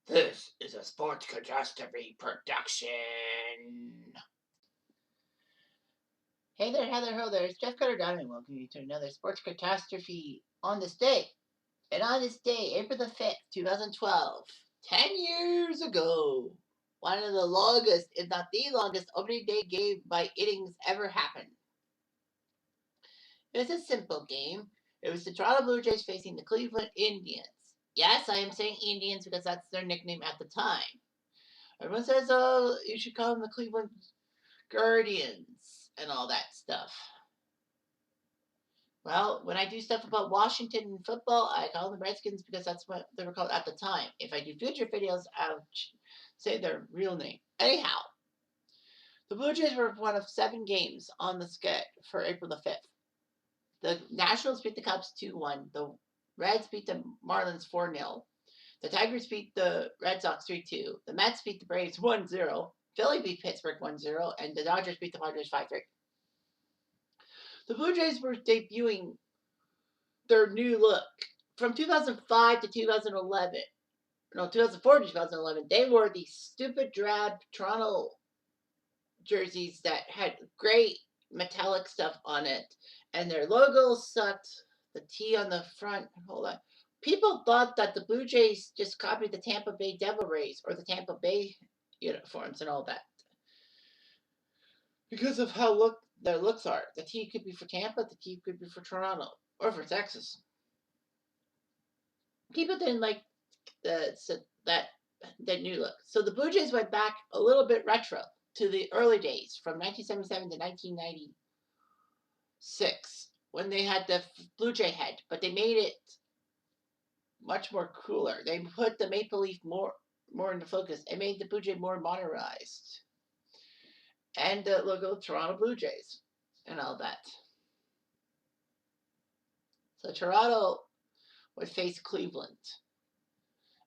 This is a sports catastrophe production. Hey there, Heather, ho there. It's Jeff Cutter Diamond. Welcome you to another sports catastrophe on this day. And on this day, April the 5th, 2012, 10 years ago, one of the longest, if not the longest, opening day game by innings ever happened. It was a simple game. It was the Toronto Blue Jays facing the Cleveland Indians. Yes, I am saying Indians because that's their nickname at the time. Everyone says, oh, you should call them the Cleveland Guardians and all that stuff. Well, when I do stuff about Washington and football, I call them Redskins because that's what they were called at the time. If I do future videos, I'll say their real name. Anyhow, the Blue Jays were one of 7 games on the schedule for April the 5th. The Nationals beat the Cubs 2-1. The Reds beat the Marlins 4-0. The Tigers beat the Red Sox 3-2. The Mets beat the Braves 1-0. Philly beat Pittsburgh 1-0. And the Dodgers beat the Padres 5-3. The Blue Jays were debuting their new look. From 2005 to 2011, no, 2004 to 2011, they wore these stupid drab Toronto jerseys that had great metallic stuff on it. And their logo sucked. The T on the front, hold on. People thought that the Blue Jays just copied the Tampa Bay Devil Rays or the Tampa Bay uniforms and all that. Because of how their looks are. The T could be for Tampa, the T could be for Toronto, or for Texas. People didn't like that new look. So the Blue Jays went back a little bit retro to the early days from 1977 to 1996 when they had the Blue Jay head, but they made it much more cooler. They put the maple leaf more into focus. It made the Blue Jay more modernized. And the logo of Toronto Blue Jays and all that. So Toronto would face Cleveland.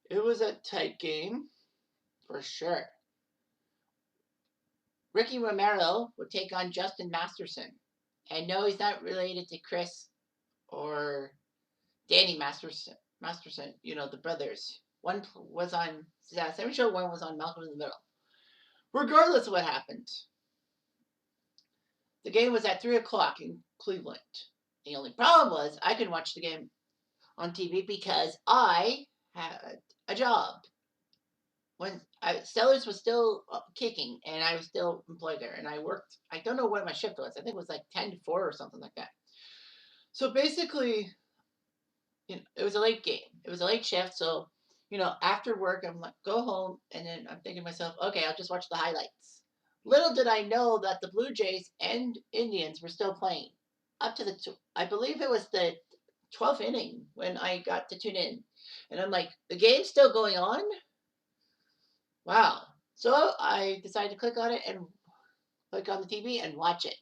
It was a tight game, for sure. Ricky Romero would take on Justin Masterson. And no, he's not related to Chris or Danny Masterson, the brothers. One was on Sesame Show, one was on Malcolm in the Middle. Regardless of what happened, the game was at 3 o'clock in Cleveland. The only problem was I couldn't watch the game on TV because I had a job. When Stellars was still kicking and I was still employed there and I worked, I don't know what my shift was. I think it was like 10 to 4 or something like that. So basically, it was a late game. It was a late shift. So, after work, I'm like, go home. And then I'm thinking to myself, okay, I'll just watch the highlights. Little did I know that the Blue Jays and Indians were still playing up to I believe it was the 12th inning when I got to tune in. And I'm like, the game's still going on? Wow. So I decided to click on it and click on the TV and watch it.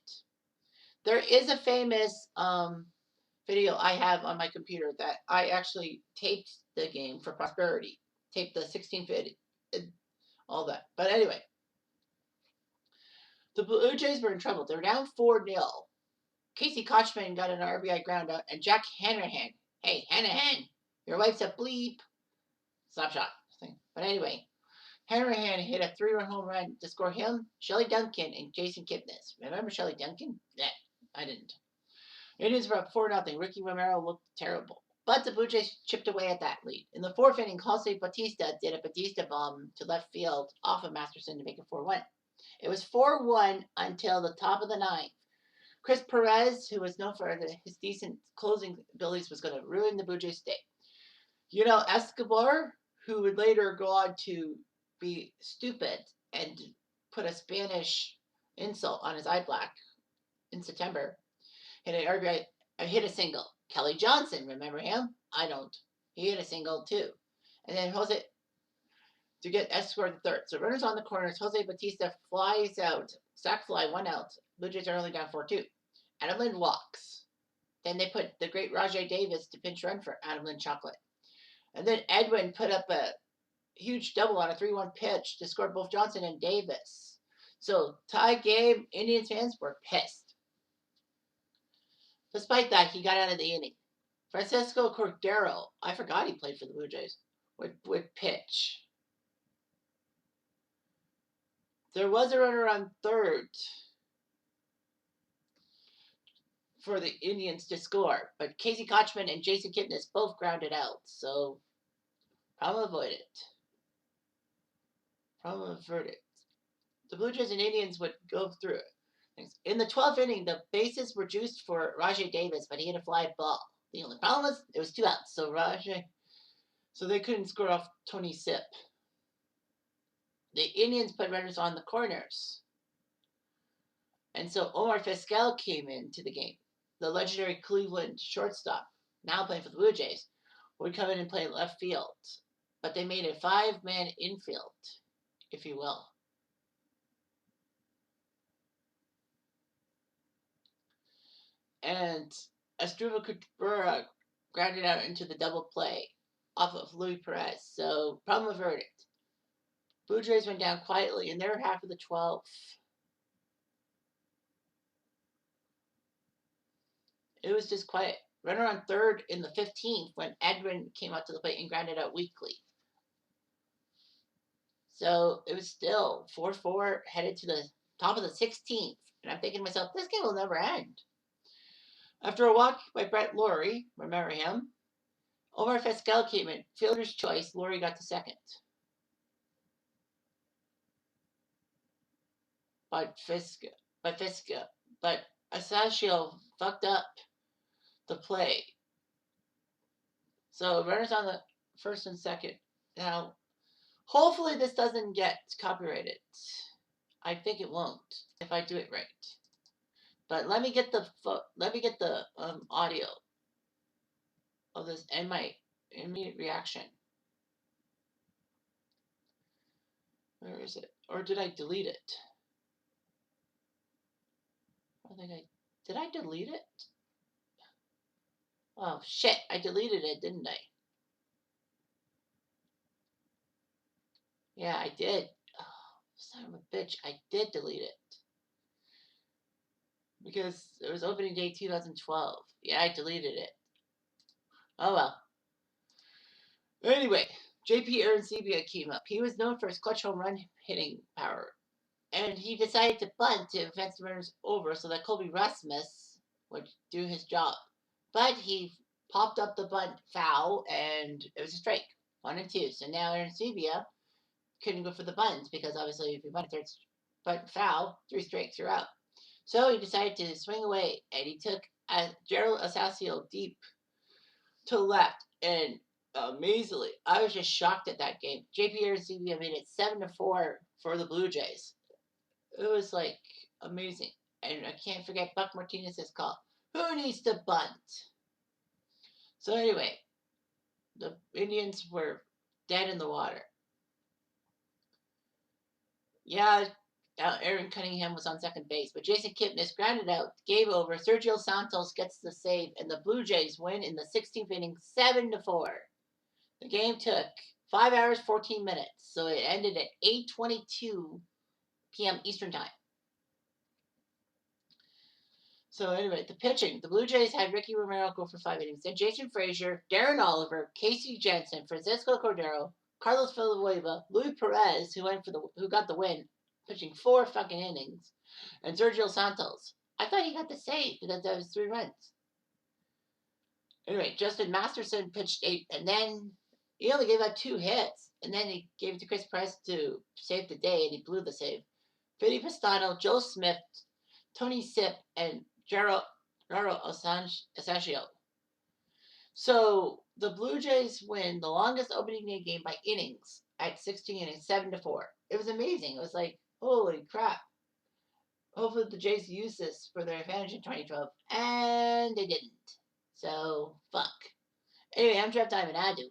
There is a famous video I have on my computer that I actually taped the game for prosperity. Taped the 16 video, all that. But anyway, the Blue Jays were in trouble. They were down 4-0. Casey Kochman got an RBI ground out, and Jack Hanrahan. Hey, Hanrahan, your wife's a bleep. Slap shot thing. But anyway, Hanrahan hit a 3-run home run to score him, Shelley Duncan, and Jason Kipnis. Remember Shelley Duncan? Yeah, I didn't. Indians were up 4-0. Ricky Romero looked terrible. But the Blue Jays chipped away at that lead. In the 4th inning, Jose Bautista did a Bautista bomb to left field off of Masterson to make it 4-1. It was 4-1 until the top of the 9th. Chris Perez, who was known for his decent closing abilities, was going to ruin the Blue Jays' day. Escobar, who would later go on to be stupid and put a Spanish insult on his eye black in September, hit an RBI, hit a single. Kelly Johnson, remember him? I don't. He hit a single too. And then Jose to get Escobar the third. So runners on the corners. Jose Bautista flies out. Sack fly, 1 out. Blue Jays are only down 4-2. Adam Lind walks. Then they put the great Rajai Davis to pinch run for Adam Lind Chocolate. And then Edwin put up a huge double on a 3-1 pitch to score both Johnson and Davis. So tie game. Indians fans were pissed. Despite that, he got out of the inning. Francisco Cordero, I forgot he played for the Blue Jays, would pitch. There was a runner on third for the Indians to score, but Casey Kochman and Jason Kipnis both grounded out, so problem avoided. Problem averted. The Blue Jays and Indians would go through it. In the 12th inning, the bases were juiced for Rajai Davis, but he hit a fly ball. The only problem was it was 2 outs, so they couldn't score off Tony Sipp. The Indians put runners on the corners, and so Omar Vizquel came into the game. The legendary Cleveland shortstop, now playing for the Blue Jays, would come in and play left field, but they made a 5-man infield, if you will. And Asdrubal Cabrera grounded out into the double play off of Luis Perez, so problem averted. Blue Jays went down quietly in their half of the 12th. It was just quiet. Runner on third in the 15th when Edwin came out to the plate and grounded out weakly. So it was still 4-4 headed to the top of the 16th. And I'm thinking to myself, this game will never end. After a walk by Brett Lawrie, remember him? Omar Vizquel came in. Fielder's choice. Lawrie got the second. But Asasio fucked up the play. So runners on the first and second. Now, hopefully this doesn't get copyrighted. I think it won't if I do it right. But let me get the audio of this and my immediate reaction. Where is it? Or did I delete it? Did I delete it? Oh shit! I deleted it, didn't I? Yeah, I did. Oh, son of a bitch! I did delete it because it was opening day 2012. Yeah, I deleted it. Oh well. Anyway, JP Arencibia came up. He was known for his clutch home run hitting power, and he decided to bunt to advance the runners over so that Colby Rasmus would do his job. But he popped up the bunt foul, and it was a strike, 1-2. So now Arencibia couldn't go for the bunt because obviously if you bunt third bunt foul, 3 strikes, you're out. So he decided to swing away, and he took Gerald Asasio deep to left, and amazingly, I was just shocked at that game. JP Arencibia made it 7-4 for the Blue Jays. It was like amazing, and I can't forget Buck Martinez's call. Who needs to bunt? So anyway, the Indians were dead in the water. Yeah, Aaron Cunningham was on second base, but Jason Kipnis grounded out, game over. Sergio Santos gets the save, and the Blue Jays win in the 16th inning, 7-4. The game took 5 hours, 14 minutes, so it ended at 8:22 p.m. Eastern Time. So anyway, the pitching. The Blue Jays had Ricky Romero go for 5 innings. Then Jason Frazier, Darren Oliver, Casey Jensen, Francisco Cordero, Carlos Villanueva, Luis Perez, who got the win, pitching 4 fucking innings, and Sergio Santos. I thought he got the save because that was 3 runs. Anyway, Justin Masterson pitched 8, and then he only gave up 2 hits, and then he gave it to Chris Price to save the day, and he blew the save. Vinny Pastano, Joe Smith, Tony Sipp, and Gerald Asasio. So the Blue Jays win the longest opening day game by innings at 16 innings, 7-4. It was amazing. It was like, holy crap. Hopefully the Jays use this for their advantage in 2012, and they didn't. So, fuck. Anyway, I'm Jeff Diamond. I do.